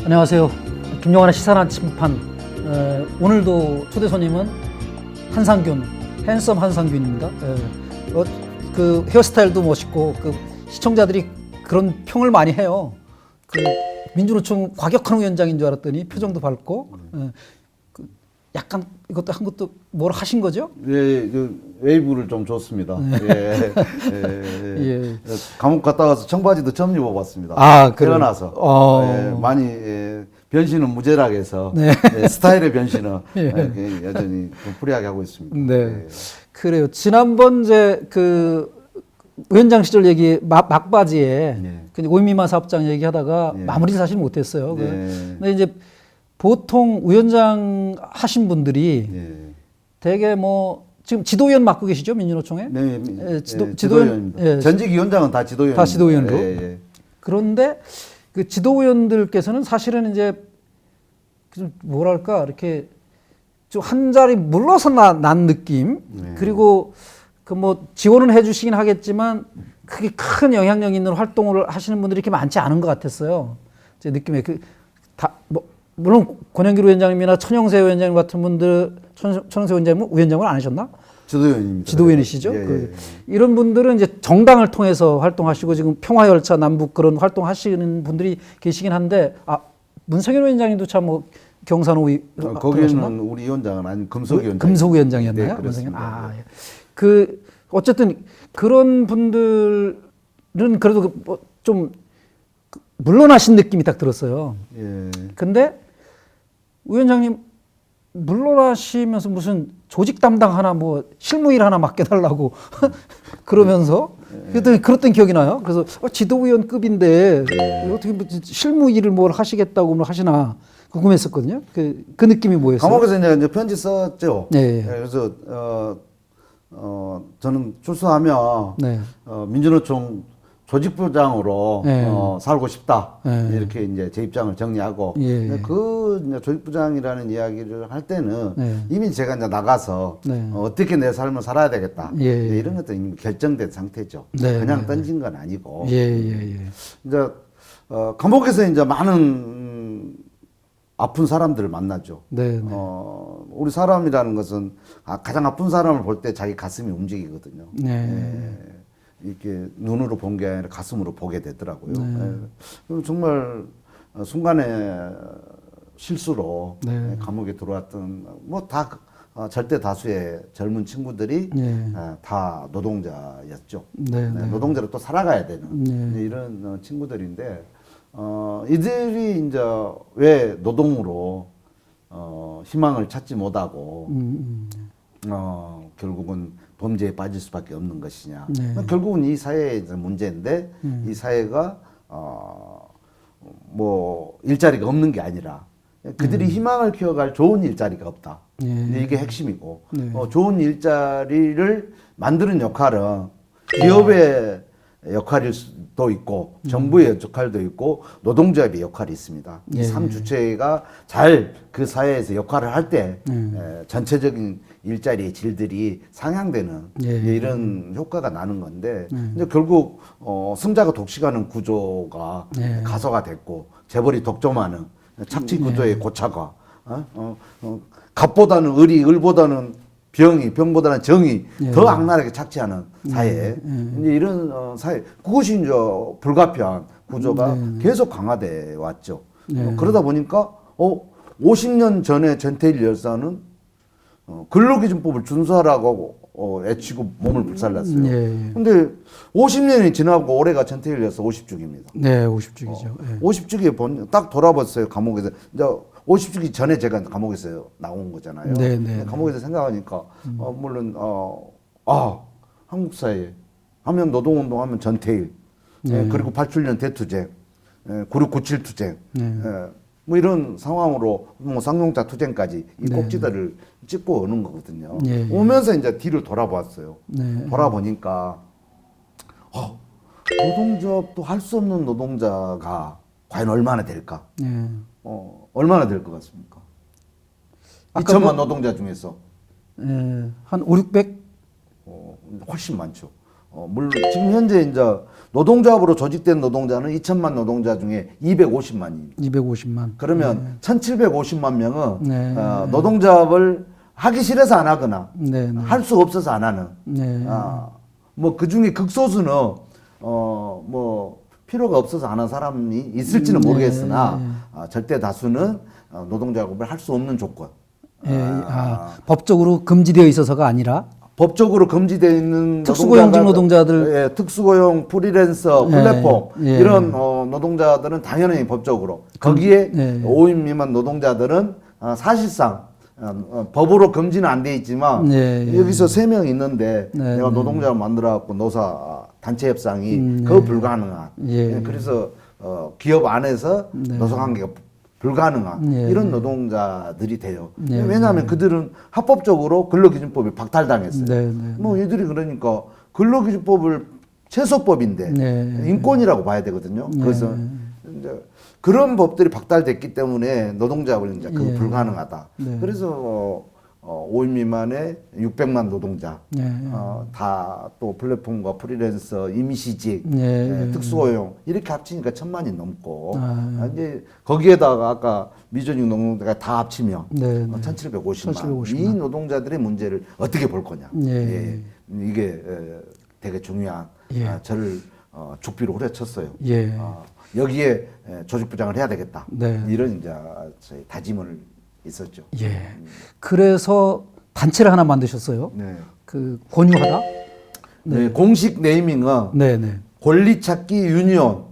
안녕하세요. 김용환의 시사 나침반. 오늘도 초대 손님은 한상균, 핸섬 한상균입니다. 그 헤어스타일도 멋있고 그 시청자들이 그런 평을 많이 해요. 그 민주노총 과격한 위원장인 줄 알았더니 표정도 밝고 그 약간 이것도 한 것도 뭘 하신 거죠? 예, 그 웨이브를 좀 줬습니다. 예, 예. 감옥 갔다 와서 청바지도 처음 입어봤습니다. 아, 그래요? 태어나서 많이 변신은 무제락해서 스타일의 변신은 여전히 좀 프리하게 하고 있습니다. 네, 그래요. 지난번 이제 그 위원장 시절 얘기 막바지에 오인미만 사업장 얘기하다가 마무리를 사실 못했어요. 근데 이제 보통 위원장 하신 분들이 되게 뭐 지금 지도위원 맡고 계시죠, 민주노총에? 네, 지도위원. 전직 위원장은 다 지도위원. 다 지도위원으로. 그런데 그 지도위원들께서는 사실은 이제 좀 뭐랄까 이렇게 좀 한 자리 물러서 난 느낌. 그리고 그 뭐 지원은 해주시긴 하겠지만 크게 큰 영향력 있는 활동을 하시는 분들이 이렇게 많지 않은 것 같았어요. 제 느낌에 뭐 물론 권영길 위원장님이나 천영세 위원장님 같은 분들, 천영세 위원장은 안 하셨나? 지도위원입니다. 지도위원이시죠. 이런 분들은 이제 정당을 통해서 활동하시고 지금 평화열차 남북 그런 활동하시는 분들이 계시긴 한데, 문성현 위원장님도 참 뭐 경산호 거기는 우리 위원장은 아닌 금속 위원장이었나요? 네, 그렇습니다. 그 어쨌든 그런 분들은 그래도 좀 물러나신 느낌이 딱 들었어요. 근데 위원장님 물러나시면서 무슨 조직 담당 하나 뭐 실무일 하나 맡겨달라고 그러면서 그랬던 기억이 나요. 그래서 지도위원급인데 어떻게 실무일을 뭘 하시겠다고 하시나 궁금했었거든요. 그 느낌이 뭐였어요? 감옥에서 이제 편지 썼죠. 그래서 저는 출소하면 민주노총 조직부장으로 살고 싶다. 이렇게 이제 제 입장을 정리하고 그 이제 조직부장이라는 이야기를 할 때는 이미 제가 이제 나가서 어떻게 내 삶을 살아야 되겠다. 이런 것도 이미 결정된 상태죠. 그냥 던진 건 아니고. 이제 감옥에서 이제 많은 아픈 사람들을 만나죠. 우리 사람이라는 것은 가장 아픈 사람을 볼 때 자기 가슴이 움직이거든요. 이렇게 눈으로 본 게 아니라 가슴으로 보게 되더라고요. 정말 순간의 실수로 감옥에 들어왔던 뭐 다 절대 다수의 젊은 친구들이 다 노동자였죠. 노동자로 또 살아가야 되는 이런 친구들인데 이들이 이제 왜 노동으로 희망을 찾지 못하고 결국은 범죄에 빠질 수밖에 없는 것이냐. 결국은 이 사회의 문제인데 이 사회가 뭐 일자리가 없는 게 아니라 그들이 희망을 키워갈 좋은 일자리가 없다. 이게 핵심이고 좋은 일자리를 만드는 역할은 기업의 역할일 수도 있고 정부의 역할도 있고 노동조합의 역할이 있습니다. 이 3주체가 잘 그 사회에서 역할을 할 때 전체적인 일자리의 질들이 상향되는 이런 효과가 나는 건데 이제 결국 승자가 독식하는 구조가 가소가 됐고 재벌이 독점하는 착취 구조의 고착화 갑보다는 을이 을보다는 병이 병보다는 정이 더 악랄하게 착취하는 사회 이제 이런 사회 그것이 이제 불가피한 구조가 계속 강화돼 왔죠. 그러다 보니까 50년 전에 전태일 열사는 근로기준법을 준수하라고 애치고 몸을 불살랐어요. 근데 50년이 지나고 올해가 전태일 열사 50주기입니다. 50주기죠. 50주기에 딱 돌아봤어요. 감옥에서. 이제 50주기 전에 제가 감옥에서 나온 거잖아요. 감옥에서 생각하니까 물론 한국 사회 하면 노동운동 하면 전태일 그리고 87년 대투쟁 9697 투쟁 뭐 이런 상황으로 뭐 쌍용차 투쟁까지 이 꼭지들을 찍고 오는 거거든요. 오면서 이제 뒤를 돌아봤어요. 돌아보니까 노동조합도 할 수 없는 노동자가 과연 얼마나 될까? 얼마나 될 것 같습니까? 2천만 노동자 중에서 한 5, 600? 훨씬 많죠. 물론 지금 현재 이제 노동조합으로 조직된 노동자는 2천만 노동자 중에 250만입니다. 250만. 그러면 1,750만 명은 네. 노동조합을 하기 싫어서 안 하거나 네. 할 수 없어서 안 하는. 네. 뭐 그 중에 극소수는 뭐 필요가 없어서 안 하는 사람이 있을지는 모르겠으나 절대 다수는 노동작업을 할 수 없는 조건. 법적으로 금지되어 있어서가 아니라 법적으로 금지되어 있는 특수고용직 노동자들, 예, 특수고용, 프리랜서, 플랫폼 이런 노동자들은 당연히 법적으로 거기에 5인 미만 노동자들은 사실상 법으로 금지는 안 돼 있지만 여기서 3명 있는데 내가 노동자를 만들어갖고 노사 단체 협상이 그거 불가능한. 그래서 기업 안에서 노사관계가 불가능한 이런 노동자들이 돼요. 왜냐하면 그들은 합법적으로 근로기준법이 박탈당했어요. 뭐 이들이 그러니까 근로기준법을 최소법인데 인권이라고 봐야 되거든요. 그래서 이제 그런 법들이 박탈됐기 때문에 노동자업을 이제 그거 불가능하다. 그래서 5인 미만의 600만 노동자, 다 또 플랫폼과 프리랜서, 임시직, 특수고용 이렇게 합치니까 1,000만이 넘고 이제 거기에다가 아까 미전직 노동자가 다 합치면 1,750만. 이 노동자들의 문제를 어떻게 볼 거냐. 이게 되게 중요한 저를 죽비로 후려쳤어요. 여기에 조직부장을 해야 되겠다. 이런 이제 저희 다짐을 있었죠. 그래서 단체를 하나 만드셨어요. 그 권유하다. 공식 네이밍은 권리찾기 유니온.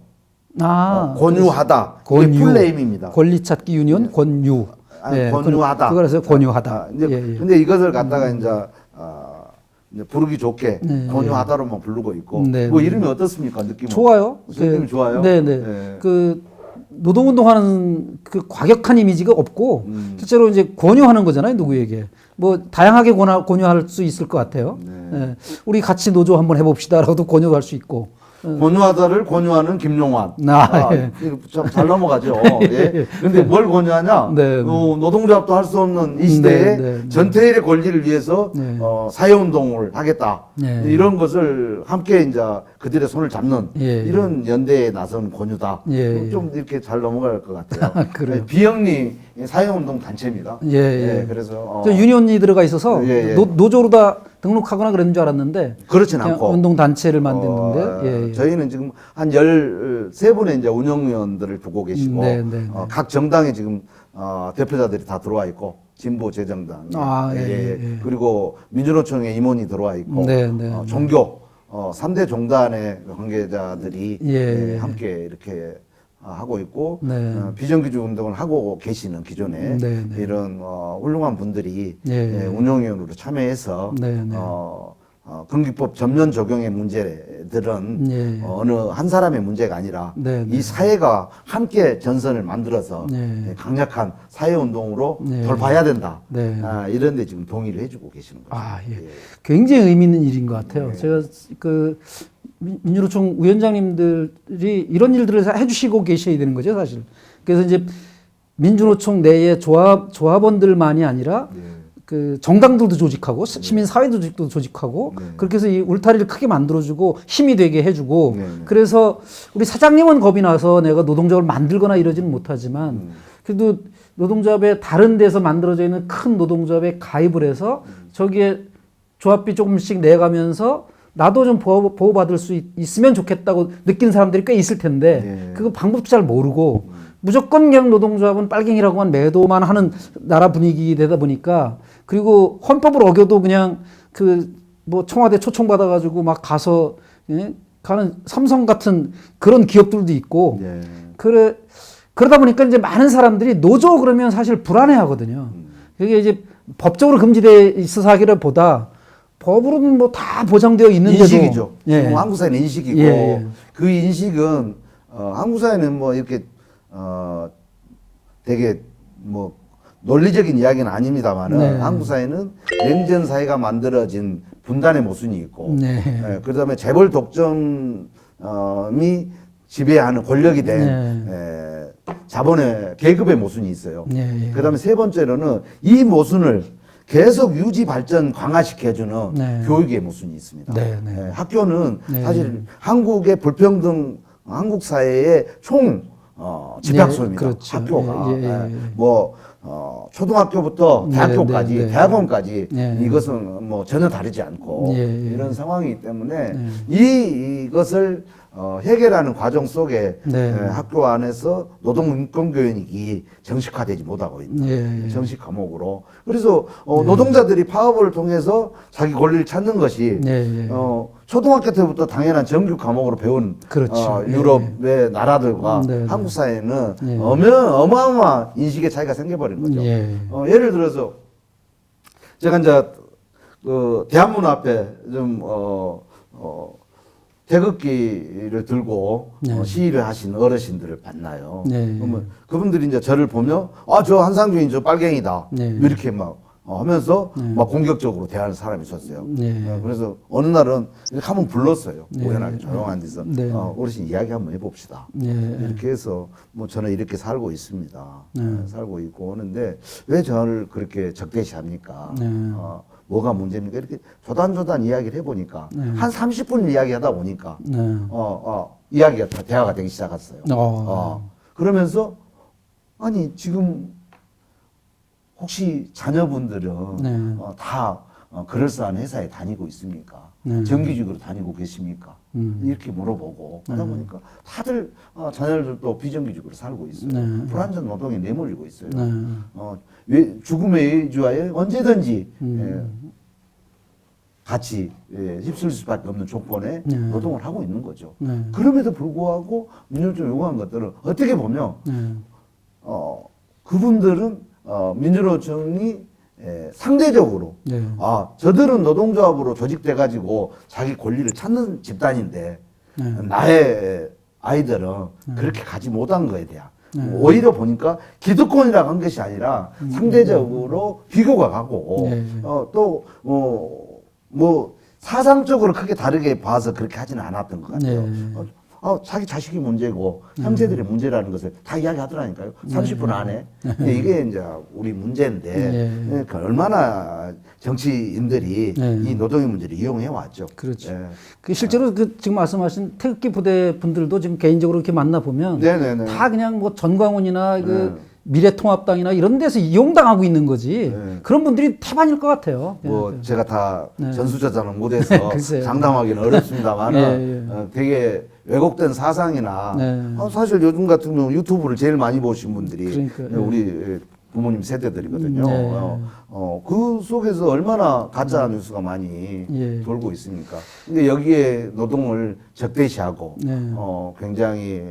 권유하다. 이게 풀네임입니다. 권리찾기 유니온 권유. 권유하다. 그래서 권유하다. 근데 이것을 갖다가 이제 부르기 좋게 권유하다로만 부르고 있고 뭐 이름이 어떻습니까? 느낌은? 좋아요. 느낌이 좋아요. 그 노동운동하는 그 과격한 이미지가 없고 실제로 이제 권유하는 거잖아요. 누구에게 뭐 다양하게 권유할 수 있을 것 같아요. 우리 같이 노조 한번 해봅시다라고도 권유할 수 있고. 권유하다를 권유하는 김용환. 참 잘 넘어가죠. 근데 뭘 권유하냐? 노동조합도 할 수 없는 이 시대에 전태일의 권리를 위해서 사회운동을 하겠다. 이런 것을 함께 이제 그들의 손을 잡는 이런 연대에 나선 권유다. 좀 이렇게 잘 넘어갈 것 같아요. 비영리 사회운동 단체입니다. 그래서 유니온이 들어가 있어서 노조로 다 등록하거나 그런 줄 알았는데 그렇진 않고 운동 단체를 만드는데 저희는 지금 한 13분의 이제 운영위원들을 두고 계시고 각 정당에 지금 대표자들이 다 들어와 있고 진보 재정당 그리고 민주노총에 임원이 들어와 있고 종교 3대 종단의 관계자들이 함께 이렇게 하고 있고 비정규직 운동을 하고 계시는 기존에 이런 훌륭한 분들이 운영위원으로 참여해서 근기법 전면 적용의 문제들은 어느 한 사람의 문제가 아니라 이 사회가 함께 전선을 만들어서 강력한 사회운동으로 돌파해야 된다. 이런 데 지금 동의를 해주고 계시는 거죠. 굉장히 의미 있는 일인 것 같아요. 제가 그 민주노총 위원장님들이 이런 일들을 해주시고 계셔야 되는 거죠, 사실. 그래서 이제 민주노총 내에 조합원들만이 아니라 그 정당들도 조직하고 시민사회도 조직하고 그렇게 해서 이 울타리를 크게 만들어주고 힘이 되게 해주고 그래서 우리 사장님은 겁이 나서 내가 노동조합을 만들거나 이러지는 못하지만 그래도 노동조합에 다른 데서 만들어져 있는 큰 노동조합에 가입을 해서 저기에 조합비 조금씩 내가면서 나도 좀 보호받을 수 있으면 좋겠다고 느낀 사람들이 꽤 있을 텐데 그거 방법도 잘 모르고 무조건 그냥 노동조합은 빨갱이라고만 매도만 하는 나라 분위기 되다 보니까 그리고 헌법을 어겨도 그냥 그 뭐 청와대 초청 받아가지고 막 가서 가는 삼성 같은 그런 기업들도 있고 그러다 보니까 이제 많은 사람들이 노조 그러면 사실 불안해하거든요. 그게 이제 법적으로 금지돼 있어서 하기보다 법으로는 뭐 다 보장되어 있는데도 인식이죠. 한국 사회는 인식이고 그 인식은 한국 사회는 뭐 이렇게 되게 뭐 논리적인 이야기는 아닙니다만은 한국 사회는 냉전 사회가 만들어진 분단의 모순이 있고 그다음에 재벌 독점이 지배하는 권력이 된 자본의 계급의 모순이 있어요. 그다음에 세 번째로는 이 모순을 계속 유지 발전 강화시켜주는 네. 교육의 모순이 있습니다. 네, 네. 예, 학교는 네. 사실 한국의 불평등 한국 사회의 총 집약소입니다. 네, 그렇죠. 학교가 예, 예, 예. 뭐 초등학교부터 네, 대학교까지 네, 네. 대학원까지 네. 이것은 뭐 전혀 다르지 않고 예, 예. 이런 상황이기 때문에 이것을 해결하는 과정 속에 네. 학교 안에서 노동인권교육이 정식화되지 못하고 있는 예, 예. 정식 과목으로 그래서 노동자들이 파업을 통해서 자기 권리를 찾는 것이 예, 예. 초등학교 때부터 당연한 정규 과목으로 배운 그렇죠. 유럽의 나라들과 네, 네. 한국 사회는 예. 어마어마한 인식의 차이가 생겨버린 거죠. 예. 예를 들어서 제가 이제 그 대한문 앞에 좀 태극기를 들고 네. 시위를 하신 어르신들을 봤나요? 네. 그러면 그분들이 이제 저를 보면 저 한상준이 저 빨갱이다 네. 이렇게 막 하면서 막 공격적으로 대하는 사람이 있었어요. 네. 그래서 어느 날은 이렇게 한번 불렀어요. 네. 우연하게 조용한 데서 네. 어르신 이야기 한번 해봅시다. 네. 이렇게 해서 뭐 저는 이렇게 살고 있습니다. 네. 살고 있고 하는데 왜 저를 그렇게 적대시합니까? 네. 뭐가 문제입니까? 이렇게 조단조단 이야기를 해보니까 네. 한 30분 이야기하다 보니까 네. 이야기가 다 대화가 되기 시작했어요. 어. 그러면서 아니 지금 혹시 자녀분들은 네. 다 그럴싸한 회사에 다니고 있습니까? 네. 정규직으로 다니고 계십니까? 이렇게 물어보고 하다 보니까 다들 자녀들도 비정규직으로 살고 있어요. 네. 불안전 노동에 내몰리고 있어요. 네. 죽음의 외주화에 언제든지 같이 휩쓸 수밖에 없는 조건에 네. 노동을 하고 있는 거죠. 네. 그럼에도 불구하고 민주노총 요구한 것들은 어떻게 보면 네. 그분들은 민주노총이 상대적으로 네. 저들은 노동조합으로 조직돼 가지고 자기 권리를 찾는 집단인데 네. 나의 아이들은 그렇게 가지 못한 거에 대한 오히려 보니까 기득권이라고 한 것이 아니라 상대적으로 비교가 가고 네. 또 뭐 사상적으로 크게 다르게 봐서 그렇게 하지는 않았던 것 같아요. 네. 자기 자식이 문제고 형제들의 문제라는 것을 다 이야기하더라니까요. 30분 안에. 이게 이제 우리 문제인데 그러니까 얼마나 정치인들이 이 노동의 문제를 이용해 왔죠. 그렇죠. 예. 그 실제로 그 지금 말씀하신 태극기 부대 분들도 지금 개인적으로 이렇게 만나 보면 네네네. 다 그냥 뭐 전광훈이나 그 미래통합당이나 이런 데서 이용당하고 있는 거지. 그런 분들이 태반일 것 같아요. 뭐 제가 다 네. 전수조사는 못해서 글쎄요. 장담하기는 어렵습니다만 예. 되게 왜곡된 사상이나 네. 사실 요즘 같은 경우 유튜브를 제일 많이 보신 분들이 그러니까, 우리 부모님 세대들이거든요. 네. 그 속에서 얼마나 가짜 뉴스가 많이 예. 돌고 있습니까? 근데 여기에 노동을 적대시하고 네. 굉장히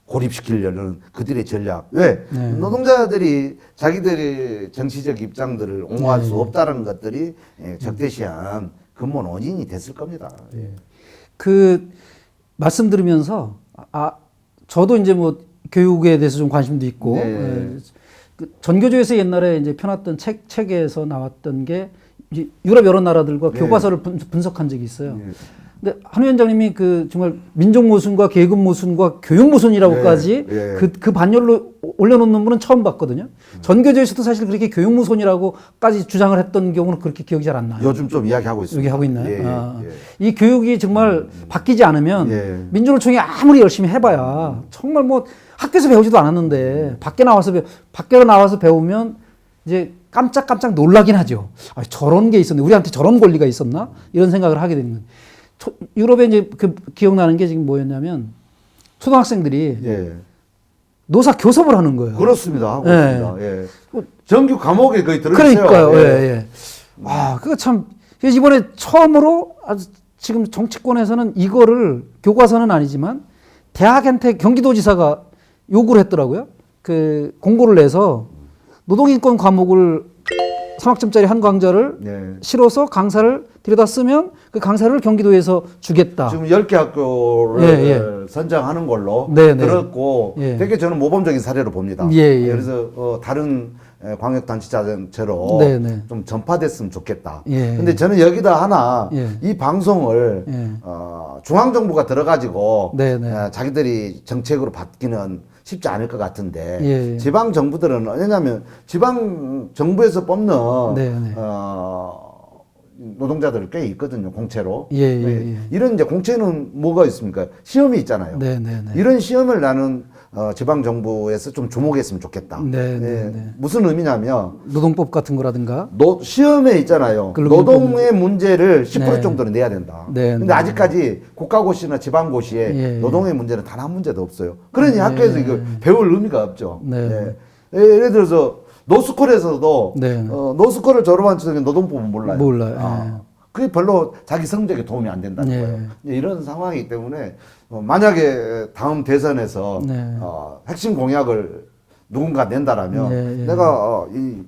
고립시키려는 그들의 전략. 왜? 네. 노동자들이 자기들의 정치적 입장들을 옹호할 네. 수 없다는 것들이 적대시한 근본 원인이 됐을 겁니다. 예. 그 말씀 들으면서 저도 이제 뭐 교육에 대해서 좀 관심도 있고 네. 그 전교조에서 옛날에 이제 펴놨던 책에서 나왔던 게 이제 유럽 여러 나라들과 네. 교과서를 분석한 적이 있어요. 네. 근데 한 위원장님이 그 정말 민족 모순과 계급 모순과 교육 모순이라고까지 네, 네. 그 반열로 올려놓는 분은 처음 봤거든요. 전교조에서도 사실 그렇게 교육 모순이라고까지 주장을 했던 경우는 그렇게 기억이 잘 안 나요. 요즘 좀 이야기하고 있습니다. 여기 하고 있나요? 예, 예. 이 교육이 정말 바뀌지 않으면 예. 민주노총이 아무리 열심히 해봐야 정말 뭐 학교에서 배우지도 않았는데 밖으로 나와서 배우면 이제 깜짝깜짝 놀라긴 하죠. 저런 게 있었네. 우리한테 저런 권리가 있었나? 이런 생각을 하게 되는 거예요. 유럽에 이제 그 기억나는 게 지금 뭐였냐면 초등학생들이 예. 노사 교섭을 하는 거예요. 그렇습니다. 하고 예. 있습니다. 예. 정규 과목에 거의 들어있어요. 그러니까요. 예. 그거 참 그래서 이번에 처음으로 지금 정치권에서는 이거를 교과서는 아니지만 대학한테 경기도지사가 요구를 했더라고요. 그 공고를 내서 노동인권 과목을 3학점짜리 한 강좌를 실어서 강사를 들여다 쓰면 그 강사를 경기도에서 주겠다. 지금 10개 학교를 선정하는 걸로 들었고 되게 저는 모범적인 사례로 봅니다. 그래서 다른 광역단체처럼 좀 전파됐으면 좋겠다. 근데 저는 여기다 하나 이 방송을 중앙정부가 들어가지고 자기들이 정책으로 바뀌는 쉽지 않을 것 같은데 예. 지방 정부들은 왜냐하면 지방 정부에서 뽑는 네네. 노동자들 꽤 있거든요, 공채로. 예, 예, 예. 이런 이제 공채는 뭐가 있습니까? 시험이 있잖아요. 네네네. 이런 시험을 나는 지방 정부에서 좀 주목했으면 좋겠다. 네네네. 무슨 의미냐면 노동법 같은 거라든가. 시험에 있잖아요. 노동의 문제를 10% 네. 정도는 내야 된다. 네, 근데 네. 아직까지 국가고시나 지방고시에 예, 노동의 문제는 단 한 문제도 없어요. 그러니 네. 학교에서 이거 배울 의미가 없죠. 네. 예를 들어서 노스쿨에서도 네. 노스쿨을 졸업한 쪽에 노동법은 몰라요. 몰라요. 그게 별로 자기 성적에 도움이 안 된다는 예. 거예요. 이런 상황이기 때문에 만약에 다음 대선에서 네. 핵심 공약을 누군가 낸다라면 예, 예. 내가 이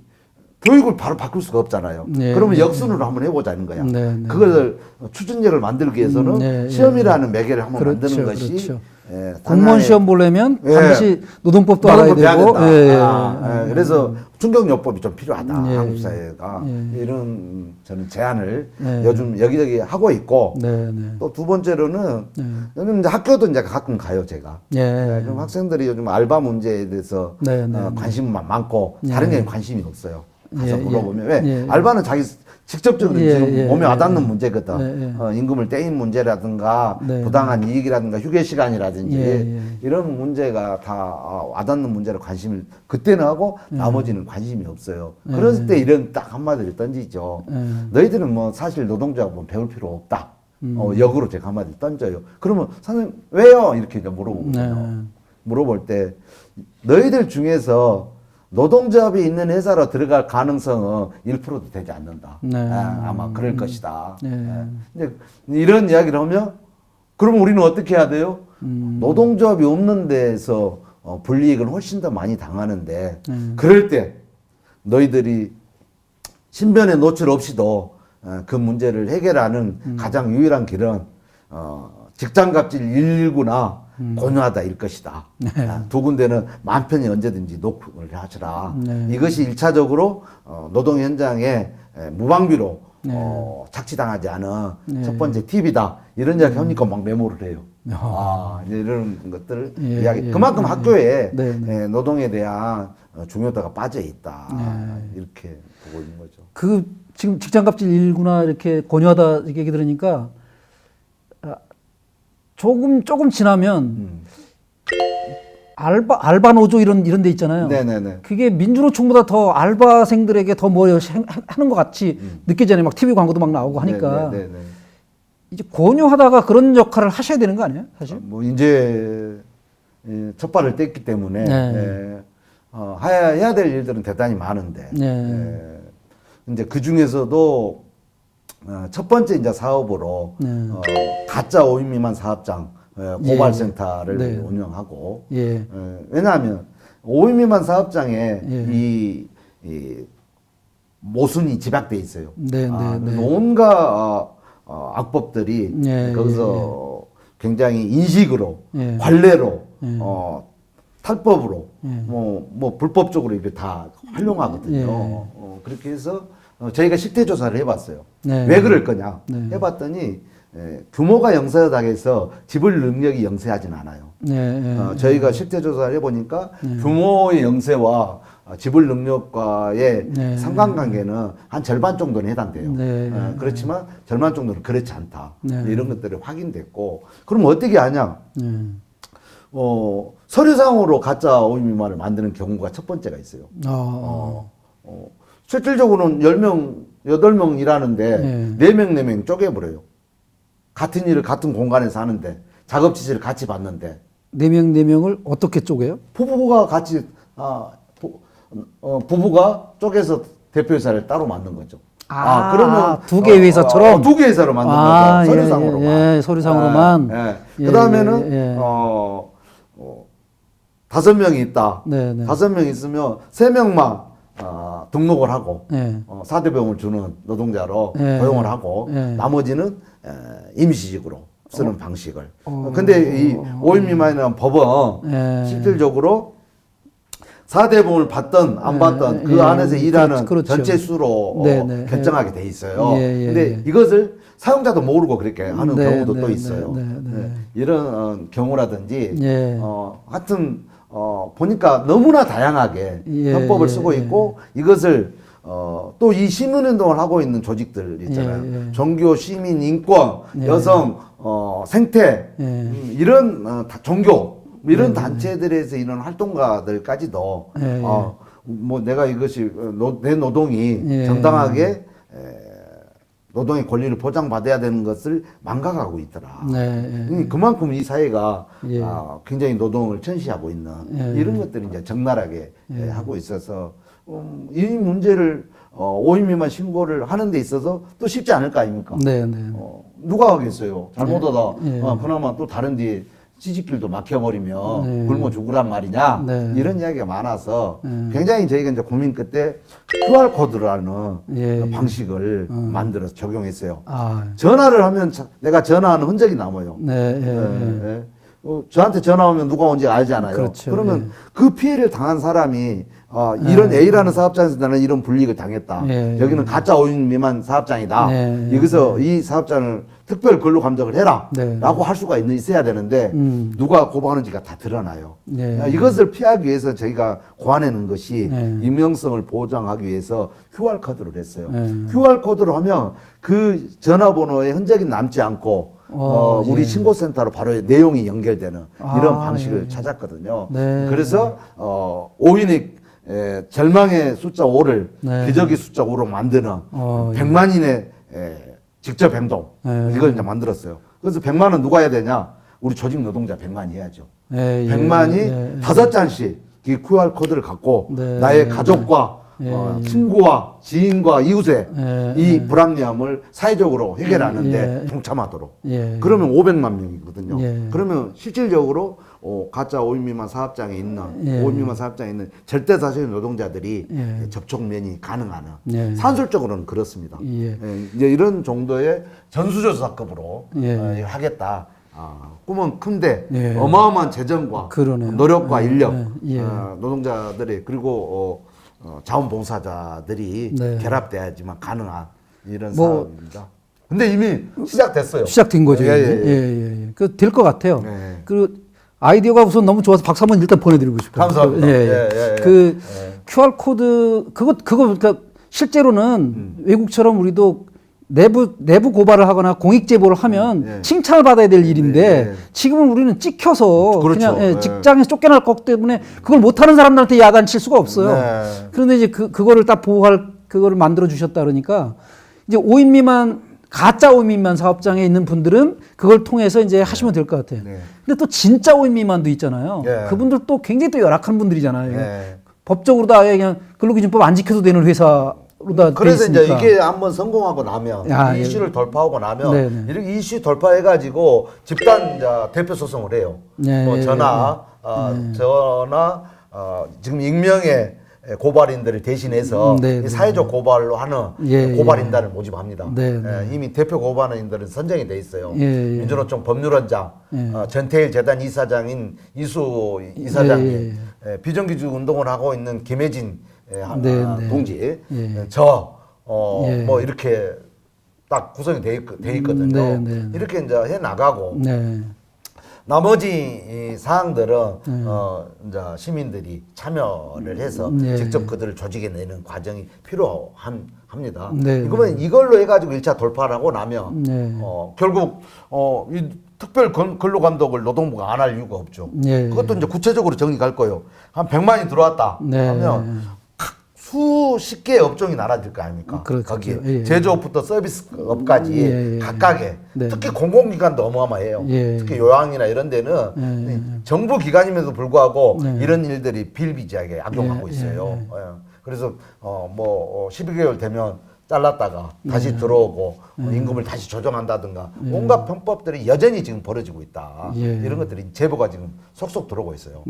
교육을 바로 바꿀 수가 없잖아요. 네, 그러면 네, 역순으로 한번 해보자는 거야. 네, 네. 그것을 추진력을 만들기 위해서는 네, 시험이라는 매개를 한번 그렇죠, 만드는 것이 그렇죠. 예, 공무원 시험 보려면 예. 반드시 노동법도 알아야 노동법 해야 되고. 된다. 예. 그래서 충격요법이 좀 필요하다. 예. 한국 사회가 이런 저는 제안을 네. 요즘 여기저기 하고 있고 네, 네. 또 두 번째로는 네. 요즘 이제 학교도 이제 가끔 가요 제가. 예. 그럼 학생들이 요즘 알바 문제에 대해서 네, 네, 관심이 많고 예. 다른 게 관심이 없어요. 가서 예, 물어보면 예. 왜 예. 알바는 자기 직접적으로 예, 지금 예, 몸에 예, 와닿는 예. 문제거든. 예, 임금을 떼인 문제라든가 네, 부당한 이익이라든가 휴게 시간이라든지 예, 예. 이런 문제가 다 와닿는 문제로 관심을 그때는 하고 예. 나머지는 관심이 없어요. 그럴 때 이런 딱 한마디를 던지죠. 너희들은 뭐 사실 노동자가 뭐 배울 필요 없다. 역으로 제가 한마디 던져요. 그러면 선생님 왜요? 이렇게 이제 물어보거든요. 네. 물어볼 때 너희들 중에서 노동조합이 있는 회사로 들어갈 가능성은 1%도 되지 않는다. 네. 아마 그럴 것이다. 네. 근데 이런 이야기를 하면 그럼 우리는 어떻게 해야 돼요? 노동조합이 없는 데에서 불이익을 훨씬 더 많이 당하는데 그럴 때 너희들이 신변에 노출 없이도 그 문제를 해결하는 가장 유일한 길은 직장갑질 119나 권유하다 일 것이다. 두 군데는 만 편히 언제든지 녹음을 하시라. 네. 이것이 일차적으로 노동 현장에 무방비로 착취당하지 않은 첫 번째 팁이다. 이런 이야기 하니까 막 메모를 해요. 이제 이런 것들을 예, 이야기. 예, 그만큼 예, 학교에 네. 노동에 대한 중요도가 빠져 있다. 이렇게 보고 있는 거죠. 그 지금 직장갑질 일구나 이렇게 권유하다 이렇게 얘기 들으니까 조금 지나면 알바 노조 이런 데 있잖아요. 네네네. 그게 민주노총보다 더 알바생들에게 더 뭐 하는 것 같이 느껴지잖아요. 막 TV 광고도 막 나오고 하니까 네네네. 이제 권유하다가 그런 역할을 하셔야 되는 거 아니에요, 사실? 뭐 이제 첫 발을 뗐기 때문에 네. 해야 될 일들은 대단히 많은데 네. 이제 그 중에서도 첫 번째 이제 사업으로 네. 가짜 5인 미만 사업장 고발센터를 네. 운영하고 예. 왜냐하면 5인 미만 사업장에 예. 이 모순이 집약돼 있어요. 네, 네, 네. 온갖 악법들이 예, 거기서 굉장히 인식으로 예. 관례로 예. 탈법으로 예. 뭐 불법적으로 이렇게 다 활용하거든요. 예. 그렇게 해서 저희가 실태 조사를 해봤어요. 네. 왜 그럴 거냐 네. 해봤더니 규모가 영세하다 해서 지불 능력이 영세하진 않아요. 네. 저희가 실태 조사를 해보니까 규모의 영세와 지불 능력과의 네. 상관관계는 한 절반 정도는 해당돼요. 네. 그렇지만 절반 정도는 그렇지 않다. 네. 이런 것들이 확인됐고 그럼 어떻게 하냐? 네. 서류상으로 가짜 5인 미만을 만드는 경우가 첫 번째가 있어요. 실질적으로는 10명, 8명 일하는데 네. 4명 쪼개버려요. 같은 일을 같은 공간에서 하는데 작업 지시를 같이 받는데 4명을 어떻게 쪼개요? 부부가 같이 부부가 쪼개서 대표이사를 따로 만든 거죠. 그러면 두 개의 회사처럼? 두 개의 회사로 만든 거죠. 서류상으로만. 예, 서류상으로만. 그 다음에는 5명이 있다. 네, 네. 5명 있으면 3명만 등록을 하고 네. 4대보험을 주는 노동자로 네. 고용을 하고 네. 나머지는 임시직으로 쓰는 방식을. 근데 이 5인 미만이라는 법은 네. 실질적으로 4대보험을 받던 안 받던 그 안에서 일하는 그렇죠. 전체 수로 네, 네. 결정하게 돼 있어요. 예, 근데 이것을 사용자도 모르고 그렇게 하는 네, 경우도 네, 또 네, 있어요. 네, 네. 이런 경우라든지 예. 하여튼 보니까 너무나 다양하게 편법을 쓰고 있고 이것을 또 이 시민운동을 하고 있는 조직들 있잖아요. 종교, 시민, 인권, 여성, 생태 이런 종교 이런 단체들에서 이런 활동가들까지도 뭐 내가 이것이 내 노동이 정당하게 노동의 권리를 보장받아야 되는 것을 망각하고 있더라. 그만큼 이 사회가 굉장히 노동을 천시하고 있는 이런 것들을 이제 적나라하게 하고 있어서 이 문제를 5인 미만 신고를 하는 데 있어서 또 쉽지 않을 거 아닙니까? 누가 하겠어요? 잘못하다 그나마 또 다른 데 시집길도 막혀버리면 굶어 죽으란 말이냐 이런 이야기가 많아서 굉장히 저희가 이제 고민 끝에 QR코드라는 방식을 만들어서 적용했어요. 전화를 하면 내가 전화하는 흔적이 남아요. 저한테 전화 오면 누가 온지 알잖아요. 그렇죠. 그러면 그 피해를 당한 사람이 이런 A라는 사업장에서 나는 이런 불이익을 당했다. 여기는 가짜 5인 미만 사업장이다. 여기서 이 사업장을 특별 근로 감독을 해라. 라고 할 수가 있어야 되는데 누가 고발하는지가 다 드러나요. 이것을 피하기 위해서 저희가 고안해놓은 것이 익명성을 보장하기 위해서 QR코드를 했어요. QR코드를 하면 그 전화번호에 흔적이 남지 않고 우리 신고센터로 바로 내용이 연결되는 이런 방식을 찾았거든요. 그래서 5인의 절망의 숫자 5를 기적의 숫자 5로 만드는 100만인의 직접 행동 이걸 이제 만들었어요. 그래서 100만은 누가 해야 되냐? 우리 조직 노동자 100만이 해야죠. 100만이 5장씩 이 QR코드를 갖고 나의 가족과 친구와 지인과 이웃의 이 불합리함을 사회적으로 해결하는데 동참하도록. 그러면 500만 명이거든요. 그러면 실질적으로 가짜 5인 미만 사업장에 있는 5인 미만 사업장에 있는 절대 다수의 노동자들이 접촉면이 가능한 산술적으로는 그렇습니다. 이제 이런 정도의 전수조사급으로 하겠다. 꿈은 큰데 어마어마한 재정과 노력과 인력 노동자들이 그리고 자원봉사자들이 결합돼야지만 가능한 이런 사업입니다. 근데 이미 시작됐어요. 시작된 거죠. 그 될 것 같아요. 그 아이디어가 우선 너무 좋아서 박수 한번 일단 보내드리고 싶어요. 감사합니다. 그 QR 코드 그거 그러니까 실제로는 외국처럼 우리도 내부 고발을 하거나 공익 제보를 하면 칭찬을 받아야 될 일인데 지금은 우리는 찍혀서 그냥 직장에서 쫓겨날 것 때문에 그걸 못하는 사람들한테 야단칠 수가 없어요. 그런데 이제 그거를 딱 보호할 그거를 만들어 주셨다 그러니까 이제 5인 미만 가짜 5인 미만 사업장에 있는 분들은 그걸 통해서 이제 하시면 될 것 같아요. 근데 또 진짜 5인 미만도 있잖아요. 그분들도 굉장히 또 열악한 분들이잖아요. 법적으로 다 그냥 근로기준법 안 지켜도 되는 회사 그래서 이제 이게 한번 성공하고 나면 이 이슈를 돌파하고 나면 이렇게 이슈 돌파해가지고 집단 대표 소송을 해요. 뭐 전화 지금 익명의 고발인들을 대신해서 사회적 고발로 하는 고발인단을 모집합니다. 이미 대표 고발인들은 선정이 돼 있어요. 민주노총 법률원장, 전태일 재단 이사장인 이수 이사장이 비정규직 운동을 하고 있는 김혜진 동지, 뭐 이렇게 딱 구성이 돼 있거든요. 이렇게 이제 해 나가고 나머지 사항들은 이제 시민들이 참여를 해서 직접 그들을 조직에 내는 과정이 필요합니다. 그러면 이걸로 해가지고 1차 돌파를 하고 나면 결국 이 특별 근로감독을 노동부가 안 할 이유가 없죠. 그것도 이제 구체적으로 정리 갈 거예요. 한 100만이 들어왔다 하면 수십 개의 업종이 나눠질 거 아닙니까? 거기에 제조업부터 서비스업까지 각각에 특히 공공기관도 어마어마해요. 특히 요양이나 이런 데는 정부 기관임에도 불구하고 이런 일들이 비일비재하게 악용하고 있어요. 그래서 뭐 12개월 되면 잘랐다가 다시 들어오고 임금을 다시 조정한다든가 온갖 편법들이 여전히 지금 벌어지고 있다. 이런 것들이 제보가 지금 속속 들어오고 있어요.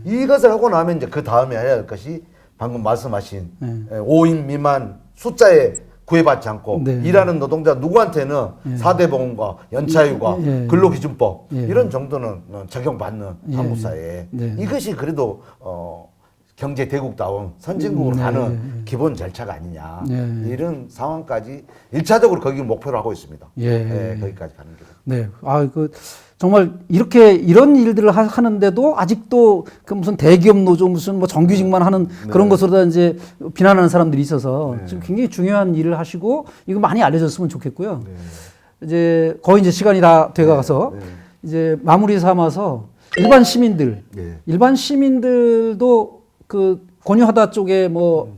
이것을 하고 나면 이제 그 다음에 해야 할 것이 방금 말씀하신 5인 미만 숫자에 구애받지 않고 일하는 노동자 누구한테는 4대 보험과 연차휴가, 근로기준법 이런 정도는 적용받는 한국사회에 이것이 그래도 경제 대국다운 선진국으로 가는 기본 절차가 아니냐. 이런 상황까지 1차적으로 거기 목표로 하고 있습니다. 거기까지 가는 게. 네. 정말 이런 일들을 하는데도 아직도 그 무슨 대기업 노조 무슨 뭐 정규직만 하는 그런 것으로 이제 비난하는 사람들이 있어서 지금 굉장히 중요한 일을 하시고 이거 많이 알려졌으면 좋겠고요. 이제 거의 이제 시간이 다 돼가서 이제 마무리 삼아서 일반 시민들도 그 권유하다 쪽에 뭐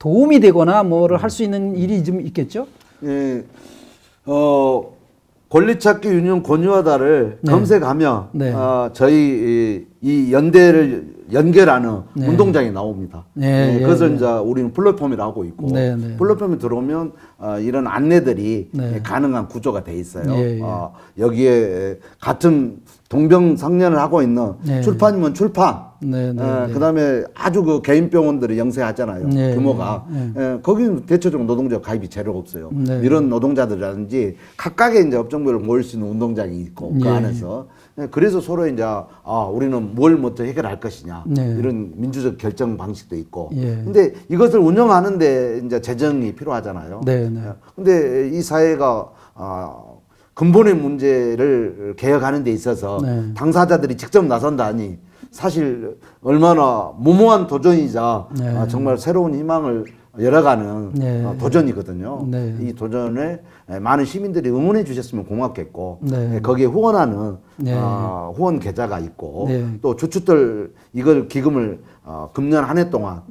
도움이 되거나 뭐를 할 수 있는 일이 좀 있겠죠? 권리찾기 유니온 권유하다를 검색하면 저희 이 연대를 연결하는 운동장이 나옵니다. 그것을 이제 우리는 플랫폼이라고 하고 있고 플랫폼에 들어오면 이런 안내들이 가능한 구조가 돼 있어요. 여기에 같은 동병상련을 하고 있는 출판이면 출판, 그다음에 아주 그 개인 병원들이 영세하잖아요. 규모가 거기는 대체적으로 노동자 가입이 제로 없어요. 이런 노동자들이라든지 각각의 이제 업종별로 모일 수 있는 운동장이 있고 그 안에서 그래서 서로 이제 우리는 뭘 먼저 해결할 것이냐 이런 민주적 결정 방식도 있고 근데 이것을 운영하는데 이제 재정이 필요하잖아요. 근데 이 사회가 근본의 문제를 개혁하는 데 있어서 당사자들이 직접 나선다니 사실 얼마나 무모한 도전이자 정말 새로운 희망을 열어가는 도전이거든요. 이 도전에 많은 시민들이 응원해 주셨으면 고맙겠고 거기에 후원하는 후원 계좌가 있고 또 주축들 이걸 기금을 금년 한 해 동안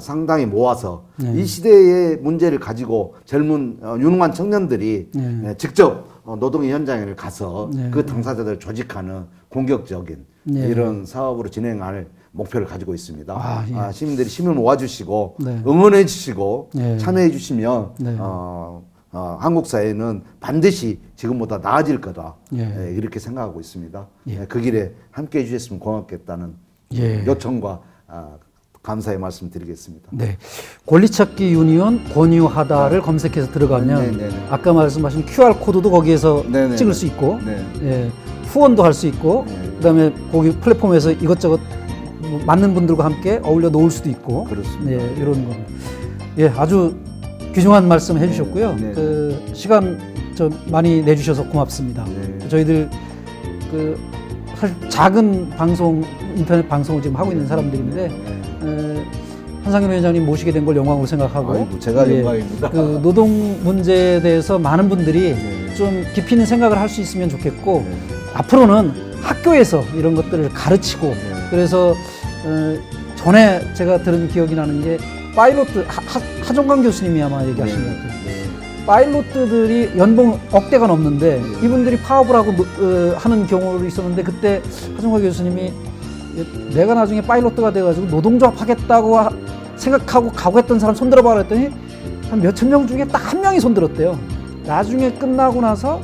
상당히 모아서 이 시대의 문제를 가지고 젊은 유능한 청년들이 직접 노동의 현장에 가서 그 당사자들을 조직하는 공격적인 이런 사업으로 진행할 목표를 가지고 있습니다. 시민들이 힘을 모아주시고 응원해 주시고 참여해 주시면 한국 사회는 반드시 지금보다 나아질 거다. 이렇게 생각하고 있습니다. 그 길에 함께 해주셨으면 고맙겠다는 요청과 감사의 말씀 드리겠습니다. 권리찾기 유니온 권유하다를 검색해서 들어가면 아까 말씀하신 QR코드도 거기에서 찍을 수 있고 후원도 할 수 있고 그다음에 거기 플랫폼에서 이것저것 맞는 분들과 함께 어울려 놓을 수도 있고 이런 거. 아주 귀중한 말씀 해주셨고요. 그 시간 좀 많이 내주셔서 고맙습니다. 저희들 그 사실 작은 방송 인터넷 방송을 지금 하고 있는 사람들인데 한상현 위원장님 모시게 된 걸 영광으로 생각하고 제가 영광입니다. 그 노동 문제에 대해서 많은 분들이 좀 깊이 있는 생각을 할 수 있으면 좋겠고 앞으로는 학교에서 이런 것들을 가르치고 그래서 전에 제가 들은 기억이 나는 게 파일로트 하종강 교수님이 아마 얘기하신 것 같아요. 파일로트들이 연봉 억대가 넘는데 이분들이 파업을 하고 하는 경우도 있었는데 그때 하종강 교수님이 내가 나중에 파일로트가 돼가지고 노동조합 하겠다고 생각하고 각오했던 사람 손들어봐 그랬더니 한 몇천 명 중에 딱 한 명이 손들었대요. 나중에 끝나고 나서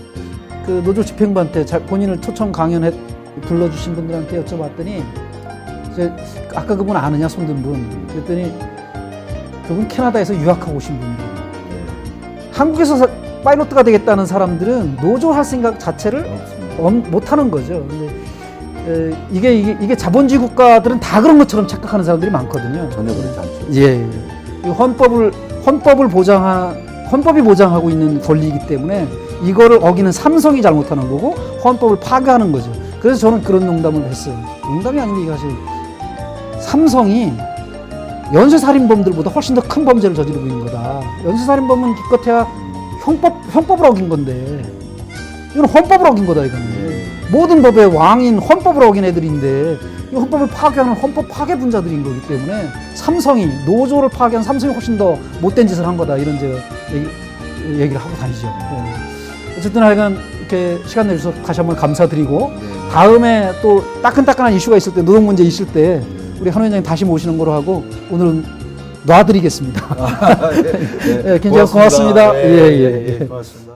그 노조 집행부한테 본인을 초청 강연해 불러주신 분들한테 여쭤봤더니 아까 그분 아느냐 손든 분 그랬더니 그분 캐나다에서 유학하고 오신 분이에요. 한국에서 파일로트가 되겠다는 사람들은 노조할 생각 자체를 못 하는 거죠. 근데 이게 자본주의 국가들은 다 그런 것처럼 착각하는 사람들이 많거든요. 전혀 그렇지 않죠. 헌법이 보장하고 있는 권리이기 때문에 이거를 어기는 삼성이 잘못하는 거고 헌법을 파괴하는 거죠. 그래서 저는 그런 농담을 했어요. 농담이 아닌데 이게 사실 삼성이 연쇄살인범들보다 훨씬 더 큰 범죄를 저지르고 있는 거다. 연쇄살인범은 기껏해야 형법을 어긴 건데 이건 헌법을 어긴 거다 이거는. 모든 법의 왕인 헌법을 어긴 애들인데 이 헌법을 파괴하는 헌법 파괴 분자들인 거기 때문에 삼성이 노조를 파괴한 삼성이 훨씬 더 못된 짓을 한 거다 이런 제가 얘기를 하고 다니죠. 어쨌든 하여간 이렇게 시간 내주셔서 다시 한번 감사드리고 다음에 또 따끈따끈한 이슈가 있을 때 노동 문제 있을 때 우리 한 위원장님 다시 모시는 거로 하고 오늘은 놔드리겠습니다. 굉장히 고맙습니다. 고맙습니다.